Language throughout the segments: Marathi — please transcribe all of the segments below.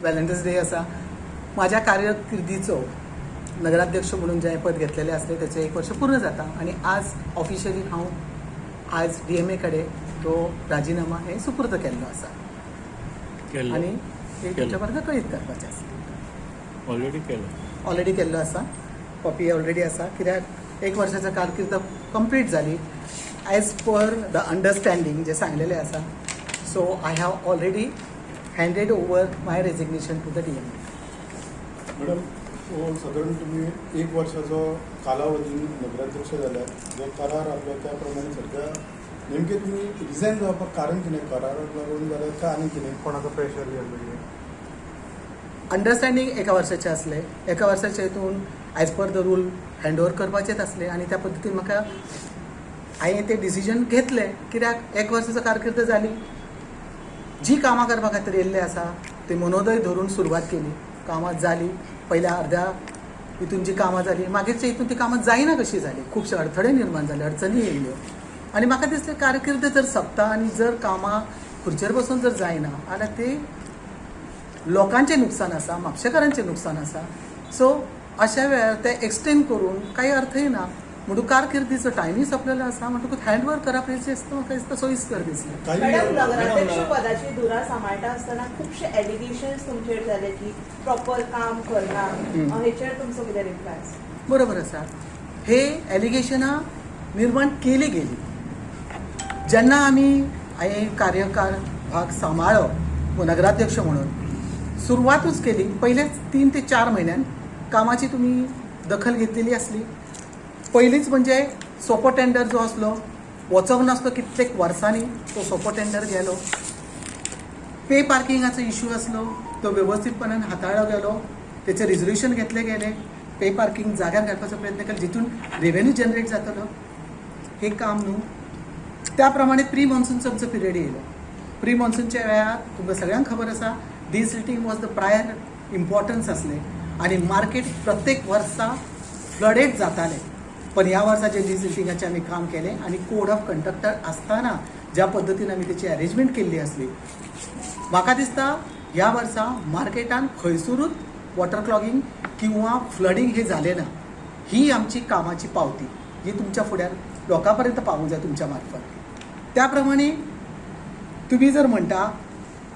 व्हॅलेंटायन्स डे आसा. माझ्या कारकिर्दीचो नगराध्यक्ष म्हणून जे पद घेतलेले असले त्याचे 1 वर्ष पूर्ण जाता आणि आज ऑफिशियली हांव आज DMA कडेन तो राजीनामा हे सुपूर्द केल्लो आसा आणि ते तुमच्या पर्यंत कळीत करपाचें आसा. ऑलरेडी केल्लो आसा. कॉपी ऑलरेडी आसा. कित्याक 1 वर्साची कारकीर्द कंप्लीट जाली एज पर द अंडरस्टँडींग जे सांगलेलें आसा. So I have already handed over my resignation to the DMA. Madam साधारण तुम्ही 1 वर्षाचो कालावधी नगराध्यक्ष जाल्यार जो करार आसलो त्या प्रमाणे सध्या नेमके तुम्ही रिजायन जावपाक कारण कितें? कराराक लागून जाल्यार काय आनी कितें? कोणाचो प्रेशर बी? अंडरस्टँडींग 1 वर्साचें आसलें. 1 वर्साचे हितून as per the rule handover करपाचेंच आसलें आणि त्या पद्दतीन म्हाका हांवें तें डिसिजन घेतलें. कित्याक 1 वर्साचो कारकीर्द जाली. जी कामां करपा खातीर येयल्ले आसा ते मनोदय धरून सुरवात केली. कामां जाली. पयल्या अर्ध्या हितून जी कामां जाली मागीरच्या हितून ती कामां जायना कशी जाली. खुबशे अडथळे निर्माण जाले. अडचणी येयल्यो आणि म्हाका दिसलें कारकीर्द जर सोंपता आनी जर कामां खुर्चेर बसून जर जायना जाल्यार ते लोकांचें नुकसान आसा. म्हापशेकारांचें नुकसान आसा. सो अशा वेळार ते एक्सटेंड करून काही अर्थय ना. म्हणून कारकिर्दीचो टायमय सोंपलेलो आसा. म्हणटकूच हँडओवर करप हें जें आसता म्हाका दिसता सोयीस्कर दिसलें. मॅडम, नगराध्यक्ष पदाची धुरा सांबाळटा आसतना खुबशे एलिगेशन्स तुमचेर जाले की प्रॉपर काम करना. हेचेर तुमचो कितें रिप्लाय आसा? बरोबर आसा. हे एलिगेशनां निर्माण केली गेली. जेन्ना आमी हांवें कार्यकार भाग सांबाळ्ळो नगराध्यक्ष म्हणून सुरवातूच केली. पयलेच 3 ते 4 म्हयन्यान कामाची तुमी दखल घेतलेली आसली. पयलीच म्हणजे सोपो टेंडर जो आसलो वचोंक नासलो. कितलेक वर्सांनी तो सोपो टेंडर गेलो. पे पार्किंगाचो इश्यू आसलो तो वेवस्थीतपणान हाताळ्ळो गेलो. तेचें रिजोल्युशन घेतलें गेलें. पे पार्किंग जाग्यार घालपाचो प्रयत्न केलो जितून रेवेन्यू जनरेट जातलो. हे काम न्हू. त्या प्रमाणे प्री मॉन्सूनचो आमचो पिरियड येयलो. प्री मॉन्सूनच्या वेळार तुमकां सगळ्यांक खबर आसा desilting was the prior importance आसलें आनी मार्केट प्रत्येक वर्सा फ्लडेड जातालें. पण ह्या वर्साचे डिसिल्टिंगाचें आमी काम केलें आनी कोड ऑफ कंडक्टर आसतना ज्या पद्दतीन आमी तेची अरेंजमेंट केल्ली आसली म्हाका दिसता ह्या वर्सा मार्केटान खंयसरूच वॉटर क्लॉगिंग किंवा फ्लडिंग हे जालें ना. ही आमची कामाची पावती जी तुमच्या फुड्यान लोकां पर्यंत पावूंक जाय तुमच्या मार्फत. त्या प्रमाणे तुम्ही जर म्हणटा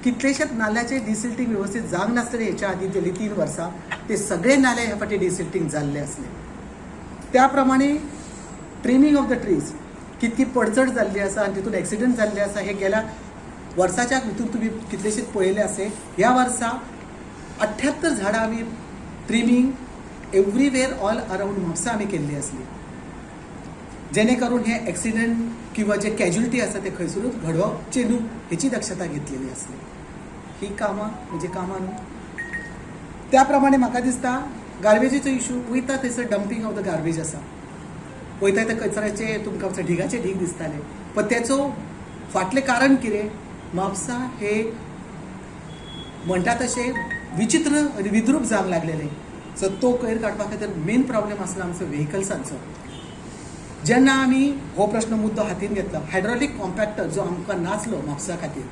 कितलेशेच नाल्याचे डिसिल्टिंग व्यवस्थित जावंक नासलें हेच्या आदी गेली 3 वर्सां ते सगळे नाले ह्या फाटी डिसिल्टिंग जाल्ले आसले. त्या प्रमाणे ट्रिमिंग ऑफ द ट्रीज कितकी पडचड जाल्ली आसा आनी तितून एक्सिडंट जाल्ले आसा हे गेल्या वर्साच्या भितून तुम्ही कितलेशेच पळयले आसले. ह्या वर्सा 78 झाडां आमी trimming everywhere all around Mapusa आमी केल्ली आसली. जेणे करून हे एक्सिडंट किंवा जे कॅज्युलिटी आसा ते खंयसरूच घडोवचे न्हू हेची दक्षता घेतलेली आसली. ही कामां म्हणजे कामां न्हू. त्या प्रमाणे म्हाका दिसता गार्बेजीचो इश्यू वयता थंयसर डंपिंग ऑफ द गार्बेज आसा. वयता ते कचऱ्याचे तुमकां ढिगाचे ढीग दिसताले. पण तेचो फाटलें कारण कितें? म्हापसा हे म्हणटा तशें विचित्र आनी विद्रूप जावंक लागलेलें. सो तो कोयर काडपा खातीर मेन प्रॉब्लेम आसलो आमचो व्हेकल्सांचो. जेन्ना आमी हो प्रश्न मुद्दो हातीन घेतलो हायड्रॉलिक कॉम्पॅक्टर जो आमकां नासलो म्हापसा खातीर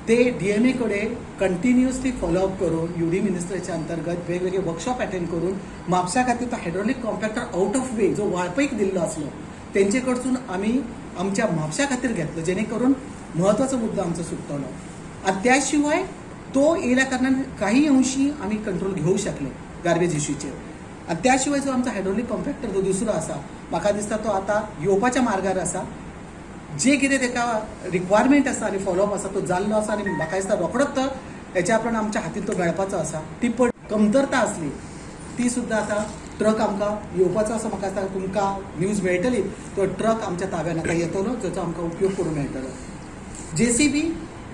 ते DMA कडेन कंटिन्युअसली फॉलोअप करून UD मिनिस्टरच्या अंतर्गत वेगवेगळे वर्कशॉप अटेंड करून म्हापसा खातीर तो हायड्रॉलिक कॉम्पॅक्टर आउट ऑफ वे जो वाळपैक दिल्लो आसलो तेंचे कडसून आमी आमच्या म्हापशा खातीर घेतलो जेणे करून म्हत्वाचो मुद्दो आमचो सुटतलो. आनी त्या शिवाय तो येयल्या कारणान काही अंशी आमी कंट्रोल घेवंक शकले गार्बेज इश्यूचेर. आनी त्या शिवाय जो आमचो हायड्रॉलिक कॉम्पॅक्टर जो दुसरो आसा म्हाका दिसता तो आतां येवपाच्या मार्गार आसा. जे कितें ताका रिक्वायरमेंट आसा आनी फॉलोअप आसा तो जाल्लो आसा आनी म्हाका दिसता रोखडोच तो हेच्या प्रमाणे आमच्या हातीन तो मेळपाचो आसा. ती पड कमतरता आसली ती सुद्दां आतां ट्रक आमकां येवपाचो आसा. म्हाका दिसता तुमकां न्यूज मेळटली तो ट्रक आमच्या ताब्यान आतां येतलो जाचो आमकां उपयोग करूंक मेळटलो. JCB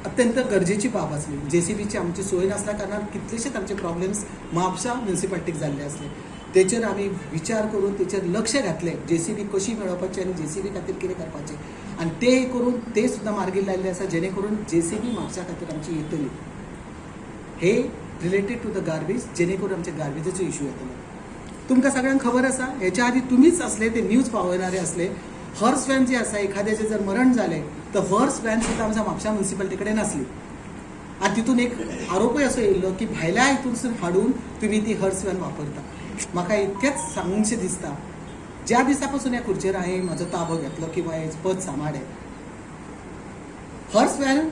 अत्यंत गरजेची बाब आसली. JCBची आमची सोय नासल्या कारणान कितलेशेच आमचे प्रॉब्लेम्स म्हापशा म्युनिसिपालिटीक जाल्ले आसले. तेचेर आमी विचार करून तेचेर लक्ष घातलें JCB कशी मेळोवपाची आनी JCB खातीर कितें करपाचें आनी ते करून ते सुद्दां मार्गी लायल्ले आसा जेणे करून JCB म्हापशा खातीर आमची येतली. हे रिलेटेड टू द गार्बेज जेणे करून आमच्या गार्बेजाचो इश्यू येतलो. तुमकां सगळ्यांक खबर आसा हेच्या आदी तुमीच असले ते न्यूज पावयणारे असले हॉर्स व्हॅन जी आसा एखाद्याचे जर मरण जालें तर हॉर्स व्हॅन सुद्दां आमच्या म्हापशा म्युनिसिपालिटी कडेन आसली आणि तितून एक आरोपय असो येयल्लो की भायल्या हितून हाडून तुम्ही ती हर्स वॅन वापरता. म्हाका इतकेंच सांगूंकशें दिसता, ज्या दिसा पासून ह्या खुर्चेर हांवें म्हजो ताबो घेतलो किंवा हें पद सांबाळ्ळें, हर्स वॅन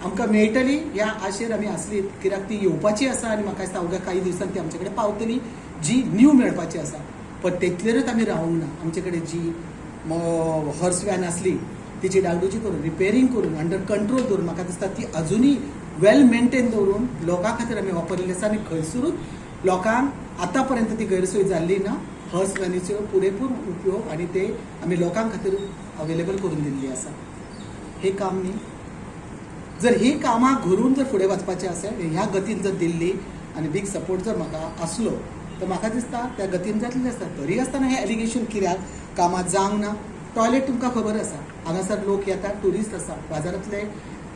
आमकां मेळटली ह्या आशेर आमी आसलीत, कित्याक ती येवपाची आसा आनी म्हाका दिसता अवघ्या काही दिवसांनी ती आमचे कडेन पावतली, जी न्यू मेळपाची आसा. पण तेतलेरूच आमी रावूंक ना. आमचे कडेन जी हर्स वॅन आसली तिची डागडुजी करून, रिपेरिंग करून, अंडर कंट्रोल दवरून, म्हाका दिसता ती अजुनूय वेल मेंटेन दवरून लोकां खातीर आमी वापरलेली आसा. आनी खंयसरूच लोकांक आतां पर्यंत ती गैरसोय जाल्ली ना. हर्स वॅनीचो पुरेपूर उपयोग आनी ते आमी लोकां खातीर अवेलेबल करून दिल्ली आसा. हे काम न्ही, जर ही कामां घरून जर फुडें वचपाचें आसत, ह्या गतीन जर दिल्ली आनी बीग सपोर्ट जर म्हाका आसलो तर म्हाका दिसता त्या गतीन जातलें आसता. तरी आसतना हें एलिगेशन कित्याक कामां जावंक ना? टॉयलेट तुमकां खबर आसा, हांगासर लोक येतात, ट्युरिस्ट आसा, बाजारांतले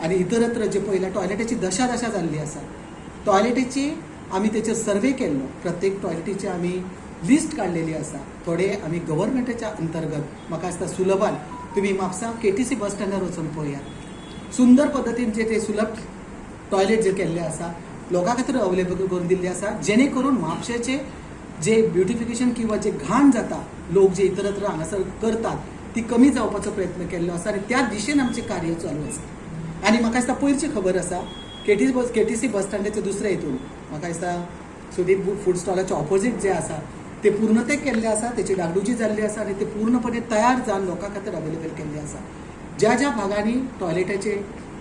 आनी इतरत्र जे पयल्या टॉयलेटाची दशा जाल्ली आसा. टॉयलेटीची आमी तेचेर सर्वे केल्लो, प्रत्येक टॉयलेटीची आमी लिस्ट काडलेली आसा. थोडे आमी गव्हर्मेंटाच्या अंतर्गत म्हाका दिसता सुलभान तुमी म्हापसा KTC बस स्टँडार वचून पळयात. सुंदर पद्दतीन जे सुलभ टॉयलेट जे केल्ले आसा लोकां खातीर अवेलेबल करून दिल्ले आसा, जेणे करून म्हापशेचे जे ब्युटिफिकेशन किंवा जे घाण जाता, लोक जे इतरत्र हांगासर करतात, ती कमी जावपाचो प्रयत्न केल्लो आसा आनी त्या दिशेन आमचें कार्य चालू आसा. आनी म्हाका दिसता पयरची खबर आसा KTC बस स्टँडाचे दुसरे हितून म्हाका दिसता सुदीप फूड स्टॉलाच्या ऑपोजीट जे आसा ते पूर्णतें केल्ले आसा, तेची डागडुजी जाल्ली आसा आनी ते पूर्णपणे तयार जावन लोकां खातीर अवेलेबल केल्ले आसा. ज्या ज्या भागांनी टॉयलेटाचे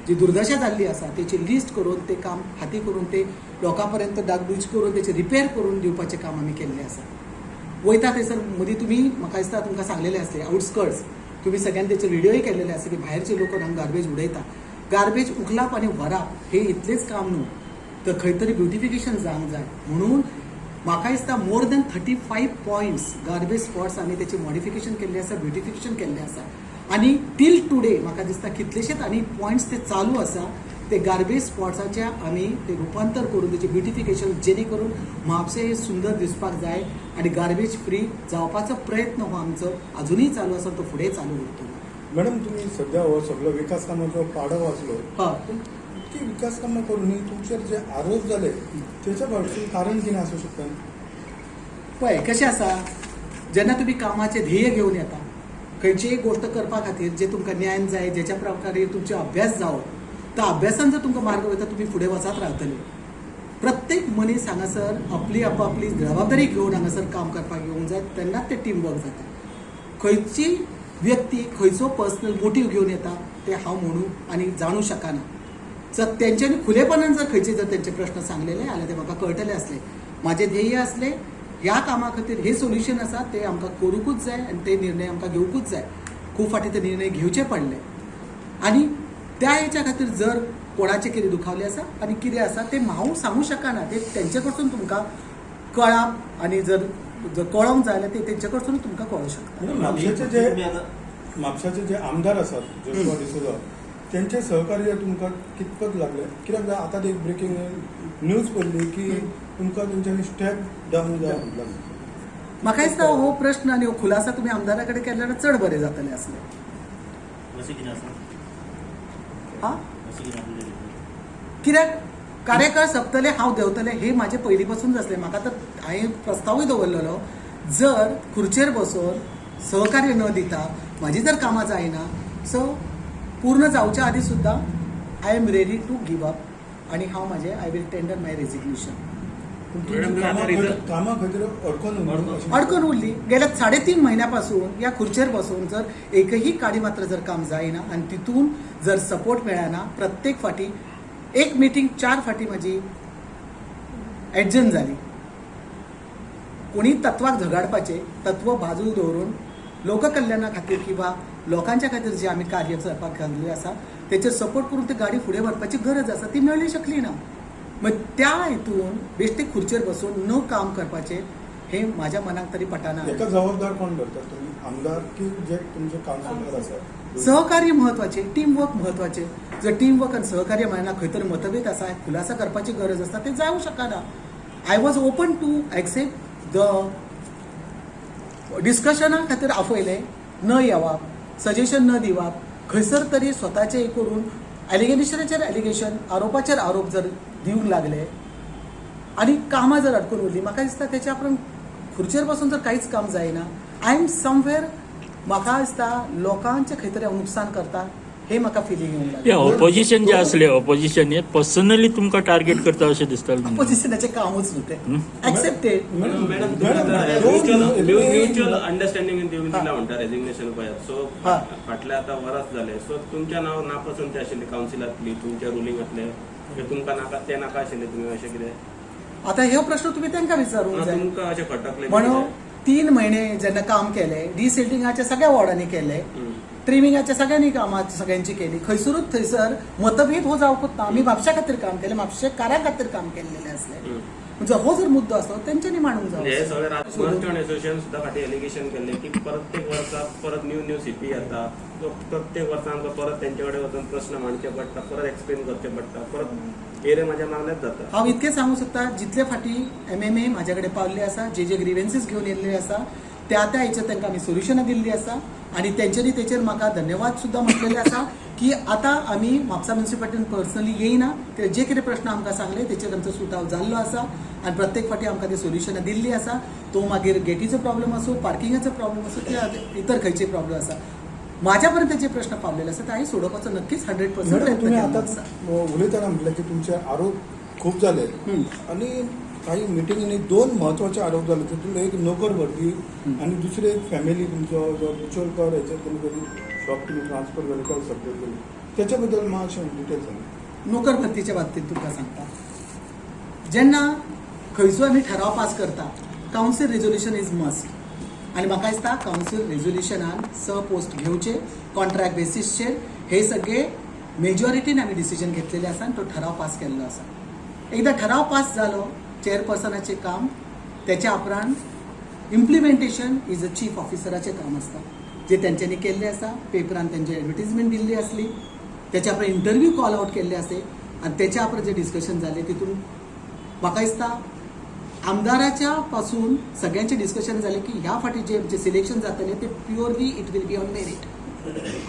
जी दुर्दशा जाल्ली आसा तेची लिस्ट करून ते काम हाती करून ते लोकां पर्यंत डागडुजी करून तेचे रिपेर करून दिवपाचें काम आमी केल्लें आसा. वयता थंयसर मदीं तुमी म्हाका दिसता तुमकां सांगलेलें आसलें आउटस्कर्ट्स, तुमी सगळ्यांनी तेचे व्हिडियोय केल्लेले आसा की भायरचे लोक हांगा गार्बेज उडयता. गार्बेज उखलाप आनी व्हराप हे इतलेंच काम न्हू, तर खंय तरी ब्युटिफिकेशन जावंक जाय. म्हणून म्हाका दिसता more than 35 points garbage spots आमी तेचे मॉडिफिकेशन केल्लें आसा, ब्युटिफिकेशन केल्लें आसा. आनी टील टुडे म्हाका दिसता कितलेशेच आनी पॉयंट्स ते चालू आसा. ते गार्बेज स्पॉट्साचे आमी ते रुपांतर करून तेचे ब्युटिफिकेशन, जेणे करून म्हापशें हे सुंदर दिसपाक जाय आनी गार्बेज फ्री जावपाचो प्रयत्न हो आमचो अजुनूय चालू आसा, तो फुडें चालू उरतलो. मॅडम, तुम्ही सध्या हो सगळो विकास कामाचो पाडो वाचलो, हय, पण इतकी विकास कामां करूनय तुमचेर जे आरोप जाले त्याच्या फाटसून कारण कितें आसूं शकता? पळय कशें आसा, जेन्ना तुमी कामाचें ध्येय घेवन येता, खंयचीय गोष्ट करपा खातीर जे तुमकां ज्ञान जाय, जेच्या प्रकारे तुमचे अभ्यास जावप, त्या अभ्यासान जर तुमकां मार्ग वयता तुमी फुडें वचत रावतले. प्रत्येक मनीस हांगासर आपली आपापली जबाबदारी घेवन हांगासर काम करपाक येवंक जाय, तेन्नाच ते टीम वर्क जाता. खंयची व्यक्ती खंयचो पर्सनल मोटीव घेवन येता ते हांव म्हणू आनी जाणू शकना. जर तेंच्यांनी खुलेपणान जर खंयचे जर तेंचे प्रश्न सांगलेले जाल्यार ते म्हाका कळटले आसले. म्हाजें ध्येय आसलें ह्या कामा खातीर हे सोल्युशन आसा ते आमकां करूंकूच जाय आनी ते निर्णय आमकां घेवकूच जाय. खूब फाटी ते निर्णय घेवचे पडले आनी त्या हेच्या खातीर जर कोणाचें कितें दुखावलें आसा आनी कितें आसा ते हांव सांगूं शकना. ते तेंचे कडसून तुमकां कळप आनी जर कळोंक जाय जाल्यार ते तेंचे कडसून तुमकां कळूं शकता. म्हापशाचे जे आमदार आसात, जोशुआ डिसोजा, त्यांचे सहकार्य तुमकां कितपत लागले? कित्याक आतां एक ब्रेकिंग न्यूज पडली की तुमकां तेंच्यांनी स्टेप डावन जाय म्हटलं. म्हाका दिसता हो प्रश्न आनी हो खुलासा तुमी आमदारा कडेन केले जाल्यार चड बरें जातलें आसलें. हा, कित्याक कार्यकाळ सोंपतले हांव देंवतलें हे म्हाजें पयलीं पासूनच आसलें. म्हाका तर हांवें प्रस्तावूय दवरलेलो, जर खुर्चेर बसून सहकार्य न दिता म्हाजी जर कामां जायना, सो पूर्ण जावच्या आदी सुद्दां I am ready to give up आनी हांव म्हाजें I will tender my resignation. कामा खातीर अडकून उरली. गेल्या 3.5 महिन्यापासून या खुर्चेर बसून जर एकही काडी मात्र जर काम जायना आनी तितून जर सपोर्ट मेळना, प्रत्येक फाटी एक मिटींग 4 फाटी म्हाजी एडजन जाली. कोणी तत्वाक झगडपाचें, तत्व बाजू दवरून लोककल्याणा खातीर किंवा लोकांच्या खातीर जे आमी कार्य करपाक घाल्लें आसा तेचेर सपोर्ट करून ती गाडी फुडें व्हरपाची गरज आसा, ती मेळूंक शकली ना. मग त्या हितून बेश्टे खुर्चेर बसून न काम करपाचें हे म्हाज्या मनाक तरी पटना. एका जबाबदार कोण धरता, तुम्ही आमदार की जे तुमचे काउन्सिलर आसात? सहकार्य महत्वाचें, टीम वर्क महत्वाचें. जर टीम वर्क आनी सहकार्य मेळना, खंय तरी मतभेद आसा, खुलासा करपाची गरज आसता, ते जावंक शकना. I was open to accept the डिस्कशना खातीर आपयलें, न येवप, सजेशन न दिवप, खंयसर तरी स्वताचें हे करून एलिगेशनाचेर एलिगेशन, आरोपाचेर आरोप जर दिवंक लागले आनी कामां जर अडकून उरलीं, म्हाका दिसता तेच्या उपरांत खुर्चेर बसून जर कांयच काम जायना. आय एम समवेअर, म्हाका दिसता लोकांचें खंय तरी हांव नुकसान करता हे म्हाका फिलींग येवंक लागलें. ऑपोजिशन जे असले, ऑपोजिशन हे पर्सनली तुमकां टार्गेट करता अशें दिसता. ऑपोजिशनाचें कामूच न्हू तें. एक्सेप्टेड. मॅडम म्युच्युअल अंडरस्टँडिंग दिला म्हणटा रेजिग्नेशन पळयात. सो हा. फाटले आतां वरस जाले. सो तुमच्या नांव नापसंती आशिल्ली कावन्सिलांतली, तुमच्या रुलिंगांतले, तुमकां नाका ते नाका आशिल्ले, तुमी अशें कितें आता हे प्रश्न तुम्ही तांकां विचारूंक जाय. तुमकां अशें खटकले म्हणून 3 महिने जेन्ना काम केलें, डिसिल्टिंगाच्या सगळ्या वॉर्डांनी केलें, ट्रिमिंगाच्या सगळ्यांनी कामां सगळ्यांची केली. खंयसरूच थंयसर मतभेद हो जावंकूच ना. आमी म्हापशा खातीर काम केलें, म्हापशेकारां खातीर काम केल्लेलें असलें. म्हणजे हो जर मुद्दो असलो तेंच्यांनी मांडूंक हे सगळे जावं. मर्चंट असोसिएशन सुद्दां फाटीं एलिगेशन केल्लें की प्रत्येक वर्सा परत न्यू सीपी येता. तो प्रत्येक वर्सा आमकां परत तेंचे कडेन वचून प्रश्न मांडचे पडटा, परत एक्सप्लेन करचे पडटा, परत एरे म्हाज्या मागल्याच जाता. हांव इतकें सांगूं सोदतां, जितले फाटी MMA म्हाजे कडेन पावल्ले आसा, जे ग्रिवेन्सीस घेवन येल्ले आसा, त्या हेचेर तांकां आमी सोल्युशनां दिल्लीं आसा आनी तेंच्यांनी तेचेर म्हाका धन्यवाद सुद्दां म्हटलेले आसा की आतां आमी म्हापसा म्युनिसिपालिटीन पर्सनली येयना, कित्याक जे कितें प्रश्न आमकां सांगले तेचेर आमचो सुटाव जाल्लो आसा आनी प्रत्येक फाटी आमकां ती सोल्युशनां दिल्लीं आसा. तो मागीर गेटीचो प्रॉब्लेम आसूं, पार्किंगाचो प्रॉब्लेम आसूं, किंवा इतर खंयचे प्रॉब्लेम आसा, म्हाज्या पर्यंत जे प्रश्न पावलेले आसा ते हांवें सोडोवपाचो नक्कीच 100% मॅडम प्रयत्न तुम्ही केल्लो आताच आसा. उलयतना म्हटलं की तुमचे आरोप खूप झाले आणि काही मिटिंगींनी 2 महत्वाचे आरोप झाले. तितून एक नोकर भरती आणि दुसरे एक फॅमिली तुमचो जो मुच्युअल हेचेर कधी शॉप तुम्ही ट्रान्सफर केले काय सपोर्ट केले त्याच्याबद्दल मातशें डिटेल सांगा. नोकर भरतीच्या बाबतीत तुमकां सांगता, जेन्ना खंयचो आमी ठराव पास करता, कावन्सील रेजोल्युशन इज मस्ट. आनी म्हाका दिसता कावन्सील रेजोल्युशनान 6 पोस्ट घेवचे कॉन्ट्रॅक्ट बेसिसचेर. हे सगळे मेजॉरिटीन आमी डिसिजन घेतलेले आसा आनी तो ठराव पास केल्लो आसा. एकदा ठराव पास जालो, चेअरपर्सनाचें काम, त्याच्या उपरांत इम्प्लिमेंटेशन इज अ चीफ ऑफिसराचें काम आसता, जे तेंच्यांनी केल्लें आसा. पेपरान तेंची एडवर्टिजमेंट दिल्ली आसली, त्याच्या उपरांत इंटरव्यू कॉल आउट केल्ले आसले आनी त्याच्या उपरांत जे डिस्कशन जालें तितून म्हाका दिसता आमदाराच्या पासून सगळ्यांचे डिस्कशन जालें की ह्या फाटी जे सिलेक्शन जातलें ते purely it will be on merit.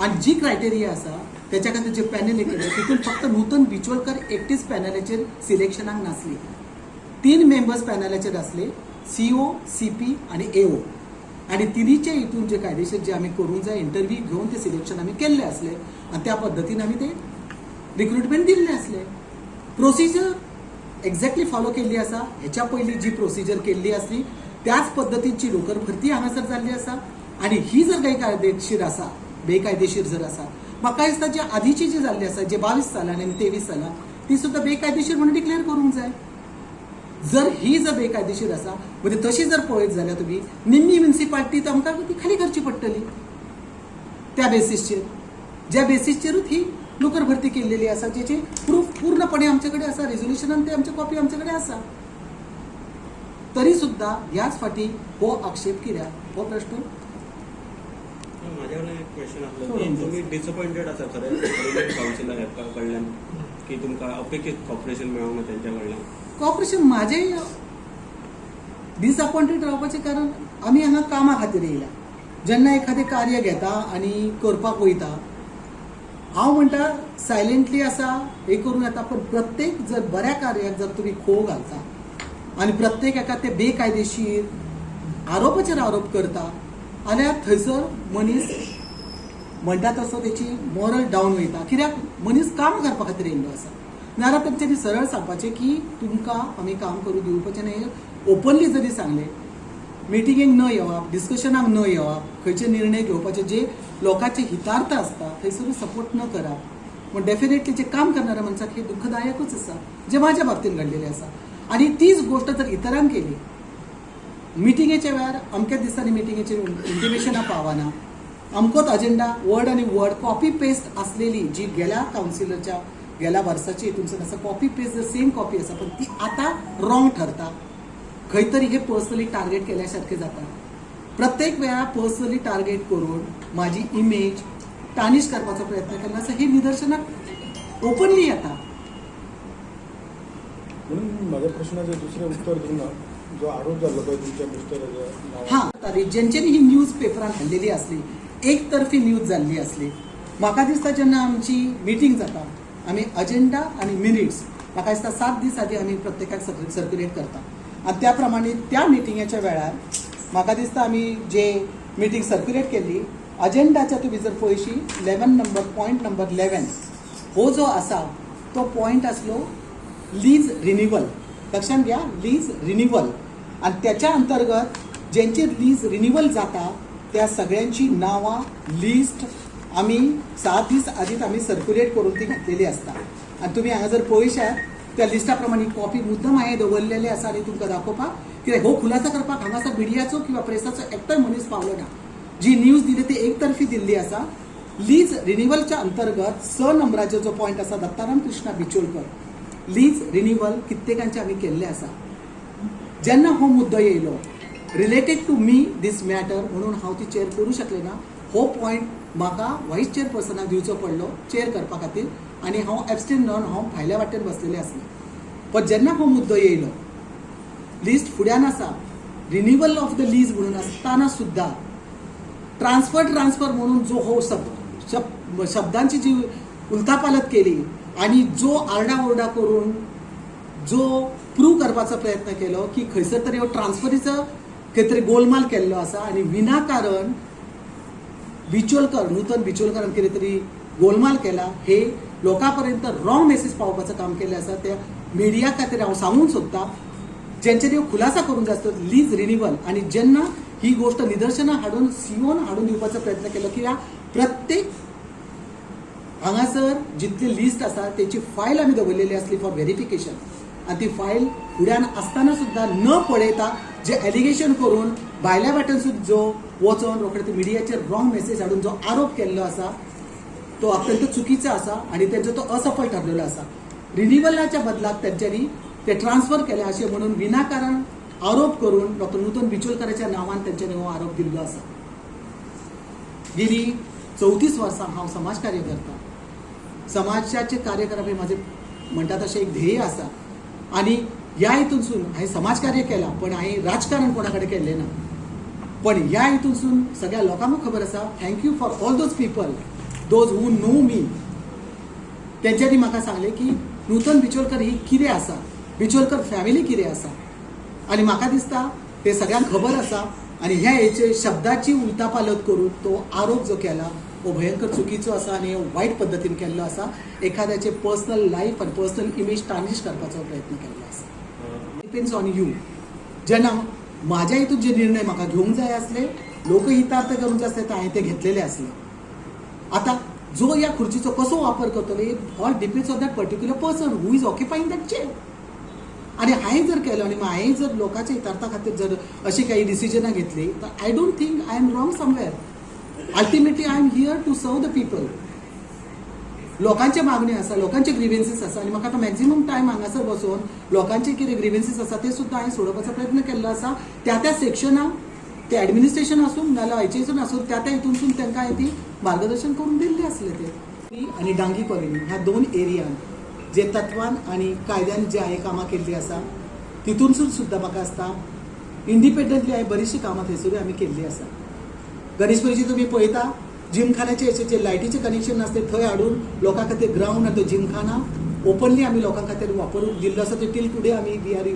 आनी जी क्रायटेरिया आसा त्याच्या खातीर जे पॅनल केले तितून फक्त नूतन बिचोलकर एकटीच पॅनलाचेर सिलेक्शनाक नासली. 3 मेंबर्स पॅनलाचेर आसले, CO, CP आनी AO. आनी तिनीचे हितून जे कायदेशीर जे आमी करूंक जाय, इंटरव्यू घेवन ते सिलेक्शन आमी केल्ले आसले आनी त्या पद्दतीन आमी ते रिक्रुटमेंट दिल्ले आसले. प्रोसिजर एक्झॅक्टली फॉलो केल्ली आसा. हेच्या पयलीं जी प्रोसिजर केल्ली आसली त्याच पद्दतीची नोकर भरती हांगासर जाल्ली आसा. आनी ही जर बेकायदेशीर आसा, बेकायदेशीर जर आसा, म्हाका दिसता जे आधीची जी जाल्ली आसा, जे 22 सालान आनी 23 सालान, ती सुद्दां बेकायदेशीर म्हणून डिक्लेअर करूंक जाय. जर ही जर बेकायदेशीर आसा, म्हणजे तशी जर पळयत जाल्यार तुमी निम्मी म्युनिसिपालिटी आमकां ती खाली करची पडटली त्या बेसिसचेर. ज्या बेसिसचेरूच ही नोकर भरती केल्लेली आसा, जेची प्रूफ पूर्णपणे आमचे कडेन आसा. रेजोल्युशनान ते आमची कॉपी आमचे कडेन आसा. तरी सुद्दां ह्याच फाटी हो आक्षेप कित्याक, हो प्रश्न माझ्या कडेन एक क्वेश्चन आसलो की तुमी डिसअपॉइंटेड आसा खरें कावन्सिलर कडल्यान की तुमकां अपेक्षीत कॉपरेशन मेळोंक ना तेंच्या कडल्यान? कॉपरेशन म्हाजें डिसअपॉइंटेड रावपाचें कारण आमी हांगा कामा खातीर येयला. जेन्ना एखादें कार्य घेता आनी करपाक वयता, हांव म्हणटा सायलेंटली आसा, हे करून येता, पण प्रत्येक जर बऱ्या कार्याक जर तुमी खो घालता आनी प्रत्येक एका ते बेकायदेशीर आरोपाचेर आरोप करता जाल्यार थंयसर मनीस म्हणटा तसो तेची मॉरल डावन वयता. कित्याक मनीस काम करपा खातीर येयल्लो आसा. नाजाल्यार तेंच्यांनी सरळ सांगपाचें की तुमकां आमी काम करूं दिवपाचें न्हय. ओपनली जरी सांगलें, मिटिंगेक न येवप, डिस्कशनाक न येवप, खंयचे निर्णय घेवपाचे जे लोकांचे हितार्थ आसता थंयसरूच सपोर्ट न करप, पूण डेफिनेटली जे काम करणाऱ्या मनशाक हे दुःखदायकूच आसा, जे म्हाज्या बाबतींत घडलेलें आसा. आनी तीच गोष्ट जर इतरांक केली, मिटिंगेच्या वेळार अमक्याच दिसांनी मिटिंगेचेर इंटिमेशनां पावना, अमकोच अजेंडा वर्ड आनी वर्ड कॉपी पेस्ट आसलेली जी गेल्या वर्साची हितूनसून आसा, कॉपी पेस्ट जर सेम कॉपी आसा पण ती आतां रॉंग ठरता, खंय तरी हे पर्सनली टार्गेट केल्या सारखें जाता. प्रत्येक वेळार पर्सनली टार्गेट करून म्हाजी इमेज टार्निश करपाचो प्रयत्न केला आसा. हे निदर्शनाक ओपनली येता. म्हणून माझ्या प्रश्नाचं दुसरें उत्तर दिवना, जो आरोप जाल्लो पळय तुमच्या मिस्टराच्या हां, जेंच्यांनी ही न्यूज पेपरान हाडलेली आसली, एक तर्फी न्यूज जाल्ली आसली. म्हाका दिसता जेन्ना आमची मिटींग जाता आमी अजेंडा आनी मिनिट्स म्हाका दिसता 7 दीस आदी आमी प्रत्येकाक सर्क्युलेट करता आनी त्या प्रमाणे त्या मिटिंगेच्या वेळार म्हाका दिसता आमी जे मिटींग सर्क्युलेट केल्ली अजेंडाच्या तुमी जर पळयशी 11 नंबर पॉयंट नंबर 11 हो जो आसा तो पॉयंट आसलो लीज रिन्युवल. लक्षात घ्या, लीज रिन्युवल. आणि त्याच्या अंतर्गत ज्यांची लीज रिन्युवल जाता त्या सगळ्यांची नावां लिस्ट आमी 7 दीस आदींच आमी सर्क्युलेट करून ती घातलेली आसता. आनी तुमी हांगा जर पळयशात त्या लिस्टा प्रमाणे कॉपी मुद्दम हांवें दवरलेले आसा आनी तुमकां दाखोवपाक कित्याक हो खुलासा करपाक हांगासर मिडियाचो किंवा प्रेसाचो एकटोय मनीस पावलो ना. जी न्यूज दिली ती एक तर्फी दिल्ली आसा. लीज रिन्युवलच्या अंतर्गत 6 नंबराचो जो पॉयंट आसा दत्ताराम कृष्णा बिचोलकर लीज रिन्युवल कित्येकांचे आमी केल्ले आसा. जेन्ना हो मुद्दो येयलो related to me this matter म्हणून हांव ती चेअर करूं शकले ना. हो पॉयंट म्हाका व्हायस चेअरपर्सनाक दिवचो पडलो चेअर करपा खातीर आनी हांव एबस्टेन जावन हांव भायल्या वाटेन बसलेले आसले. पण जेन्ना हो मुद्दो येयलो लिस्ट फुड्यान आसा रिन्युवल ऑफ द लीज म्हणून आसतना सुद्धा ट्रान्सफर म्हणून जो हो शब्दांची जी उलथापालत केली आणि जो आरडाओरडा करून जो प्रूव्ह करपाचो प्रयत्न केलो की खंयसर तरी हो ट्रान्सफरीचो खंय तरी गोलमाल केल्लो आसा आणि विनाकारण बिचोलकर नूतन बिचोलकरान कितें तरी गोलमाल केला हे लोकांपर्यंत रॉंग मेसेज पावपाचं काम केलें आसा. त्या मिडिया खातीर हांव सांगूंक सोदतां जेंच्यानी खुलासा करून जाय आसतो लीज रिन्युवल. आणि जेन्ना ही गोष्ट निदर्शनां हाडून सीओन हाडून दिवपाचो प्रयत्न केलो की प्रत्येक हांगासर जितली लिस्ट आसा तेची फायल आमी दवरलेली आसली फॉर व्हेरिफिकेशन आनी ती फायल फुड्यान आसतना सुद्दां न पळयता जे एलिगेशन करून भायल्या वाटेन सुद्दां जो वचोन रोखडे मिडियाचेर रॉंग मेसेज हाडून जो आरोप केल्लो आसा तो अत्यंत चुकीचो आसा आणि तेजो तो असफल ठरलेलो आसा. रिन्युवलाच्या बदलाक तेंच्यांनी ते ट्रान्सफर केले अशें म्हणून विनाकारण आरोप करून डॉक्टर नूतन बिचोलकराच्या नांवान तेंच्यांनी हो आरोप दिल्लो आसा. गेली 34 वर्सां हांव समाजकार्य करतां. समाजाचे कार्य करप हे माझे म्हणटात अशें एक ध्येय आसा आणि ह्या हितूनसून हांवें समाजकार्य केलां पण हांवें राजकारण कोणा कडेन केल्लें ना. पण ह्या हितूनसून सगळ्या लोकांक खबर आसा thank you for all those people those who know me. तेंच्यांनी म्हाका सांगलें की नूतन बिचोलकर ही कितें आसा, बिचोलकर फॅमिली कितें आसा. आणि म्हाका दिसता ते सगळ्यांक खबर आसा आणि ह्या हेचे शब्दाची उलथापालत करून तो आरोप जो केला हो भयंकर चुकीचो आसा आणि वायट पद्दतीन केल्लो आसा. एखाद्याचे पर्सनल लायफ आणि पर्सनल इमेज टार्निश करपाचो प्रयत्न केल्लो आसा. Depends on you. जेन्ना म्हाज्या हितून जे निर्णय म्हाका घेवंक जाय आसले लोकहितार्थ करूंक जाय आसले हांवें ते घेतलेले आसले. आता जो या खुर्चीचो कसो वापर करतलो it all depends on that particular person who is occupying that chair. आणि हांवें जर केलो आणि हांवें जर लोकांच्या हितार्था खातीर जर अशी काही डिसिजनां घेतली तर I don't think I am wrong somewhere. Ultimately I am here to serve the people. लोकांचे मागणी आसा, लोकांचे ग्रिव्हन्सीस आसा आणि म्हाका आतां मॅक्झिमम टायम हांगासर बसून लोकांचे कितें ग्रिव्हन्सीस आसा ते सुद्दां हांवें सोडोवपाचो प्रयत्न केल्लो आसा. त्या सेक्शनाक ते ॲडमिनिस्ट्रेशन आसूं नाल्यार हाचेसून आसूं त्या हितूनसून तांकां ती मार्गदर्शन करून दिल्लें आसलें ते. आणि डांगी कॉलनी ह्या 2 एरियान जे तत्वान आणि कायद्यान जे हांवें कामां केल्लीं आसा तितूनसून सुद्दां म्हाका आसता इंडिपेंडंटली हांवें बरीचशीं कामां थंयसरूय आमी केल्लीं आसा. गणेशपुरीची तुमी पळयता जिमखान्याचे अशें जे लायटीचे कनेक्शन आसता थंय हाडून लोकां खातीर ग्रावंड आनी तो जिमखाना ओपनली आमी लोकां खातीर वापरूंक दिल्लो आसा. ते टील टुडे आमी we are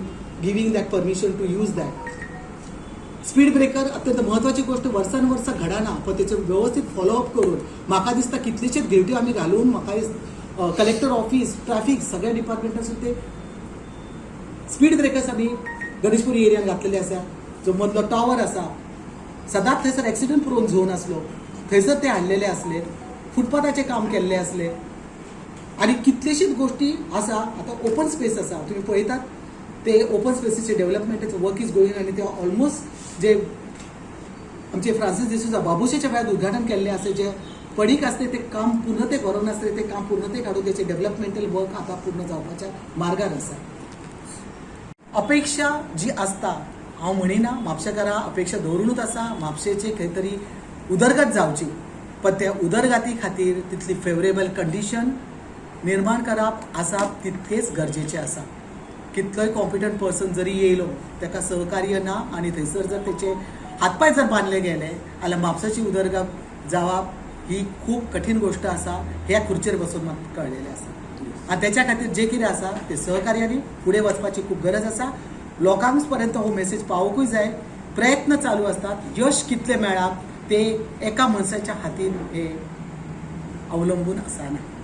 giving that permission to use that. Speed breaker अत्यंत महत्वाची गोष्ट वर्सान वर्स घडना पण त्याचे व्यवस्थित फॉलोअप करून म्हाका दिसता कितलेशेच ड्युटी आमी घालून म्हाका कलेक्टर ऑफिस ट्रॅफिक सगळ्या डिपार्टमेंटासून ते स्पीड ब्रेकर्स आमी गणेशपुरी एरियान घातलेले आसा. जो मदलो टावर आसा सदांच थंयसर एक्सिडंट प्रोन झोन आसलो थंयसर ते हाडलेले आसले. फुटपाथाचें काम केल्लें आसलें आणि कितलेशीच गोष्टी आसा. आतां ओपन स्पेस आसा तुम्ही पळयतात ते ओपन स्पेसीचे डेव्हलपमेंटाचें वर्क इज गोईंग आणि ते ऑलमोस्ट जे आमचे फ्रांसीस डिसूजा बाबुशेच्या वेळार उद्घाटन केल्लें आसा जे पडीक आसले ते काम पूर्णतेक व्हरोन नासले ते काम पूर्णतेक हाडून त्याचे डेव्हलपमेंटल वर्क आतां पूर्ण जावपाच्या मार्गार आसा. अपेक्षा जी आसता हांव म्हणिना म्हापशेकारां अपेक्षा दवरूनच आसा म्हापशेची खंय तरी उदरगत जावची पण त्या उदरगती खातीर तितली फेवरेबल कंडिशन निर्माण करप आसप तितकेच गरजेचें आसा. कितलोय कॉम्पिटंट पर्सन जरी येयलो ताका सहकार्य ना आणि थंयसर जर त्याचे हातपाय जर बांधले गेले जाल्यार म्हापसाची उदरगत जावप ही खूप कठीण गोष्ट आसा. ह्या खुर्चेर बसून म्हाका कळलेलें आसा. आनी त्याच्या खातीर जे कितें आसा ते सहकार्यानी फुडें वचपाची खूब गरज आसा. लोकांक पर्यंत हो मेसेज पावोवंकूय जाय. प्रयत्न चालू असतात. यश कितले मेळप ते एका मनशाच्या हातीन हे अवलंबून आसना.